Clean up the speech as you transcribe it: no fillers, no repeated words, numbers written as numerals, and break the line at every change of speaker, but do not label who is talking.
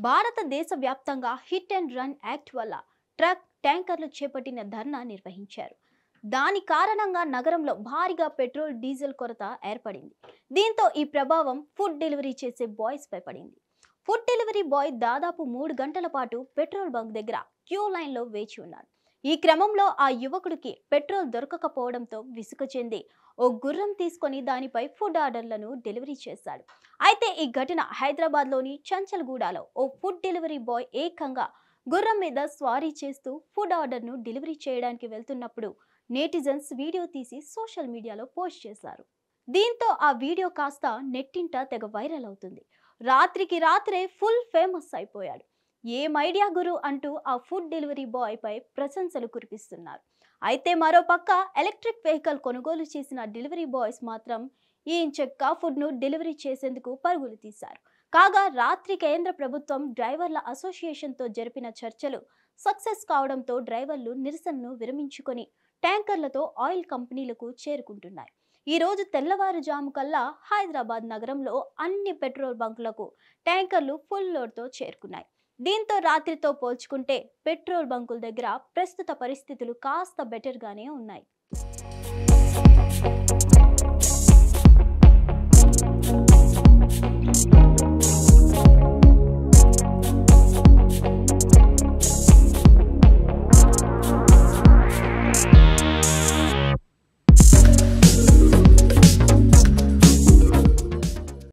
భారతదేశ వ్యాప్తంగా hit and run act వల్ల ట్రక్ ట్యాంకర్లు చేపట్టిన ధర్నా నిర్వహించారు. దాని కారణంగా నగరంలో భారీగా పెట్రోల్ డీజిల్ కొరత ఏర్పడింది. దీంతో ఈ ప్రభావం ఫుడ్ డెలివరీ చేసే బాయ్స్ పై పడింది. ఫుడ్ డెలివరీ బాయ్ దాదాపు 3 గంటల పాటు పెట్రోల్ బంక్ దగ్గర క్యూ లైన్లో వేచి ఉన్నాడు. ఈ క్రమంలో ఆ యువకుడికి పెట్రోల్ దొరకకపోవడంతో విసుగు చెంది ఓ గుర్రం తీసుకొని దానిపై ఫుడ్ ఆర్డర్లను డెలివరీ చేశాడు. అయితే ఈ ఘటన హైదరాబాద్లోని చంచల్గూడలో ఓ ఫుడ్ డెలివరీ బాయ్ ఏకంగా గుర్రం మీద స్వారీ చేస్తూ ఫుడ్ ఆర్డర్ను డెలివరీ చేయడానికి వెళ్తున్నప్పుడు నేటిజన్స్ వీడియో తీసి సోషల్ మీడియాలో పోస్ట్ చేశారు. దీంతో ఆ వీడియో కాస్త నెట్టింట తెగ వైరల్ అవుతుంది. రాత్రికి రాత్రే ఫుల్ ఫేమస్ అయిపోయాడు. ఏం ఐడియా గురు అంటూ ఆ ఫుడ్ డెలివరీ బాయ్ పై ప్రశంసలు కురిపిస్తున్నారు. అయితే మరోపక్క ఎలక్ట్రిక్ వెహికల్ కొనుగోలు చేసిన డెలివరీ బాయ్స్ మాత్రం ఈ చెక్క ఫుడ్ ను డెలివరీ చేసేందుకు పరుగులు తీశారు. కాగా రాత్రి కేంద్ర ప్రభుత్వం డ్రైవర్ల అసోసియేషన్తో జరిపిన చర్చలు సక్సెస్ కావడంతో డ్రైవర్లు నిరసనను విరమించుకొని ట్యాంకర్లతో ఆయిల్ కంపెనీలకు చేరుకుంటున్నాయి. ఈ రోజు తెల్లవారుజాము కల్లా హైదరాబాద్ నగరంలో అన్ని పెట్రోల్ బంకులకు ట్యాంకర్లు ఫుల్ లోడ్తో చేరుకున్నాయి. దీంతో రాత్రితో పోల్చుకుంటే పెట్రోల్ బంకుల దగ్గర ప్రస్తుత పరిస్థితులు కాస్త బెటర్గానే ఉన్నాయి.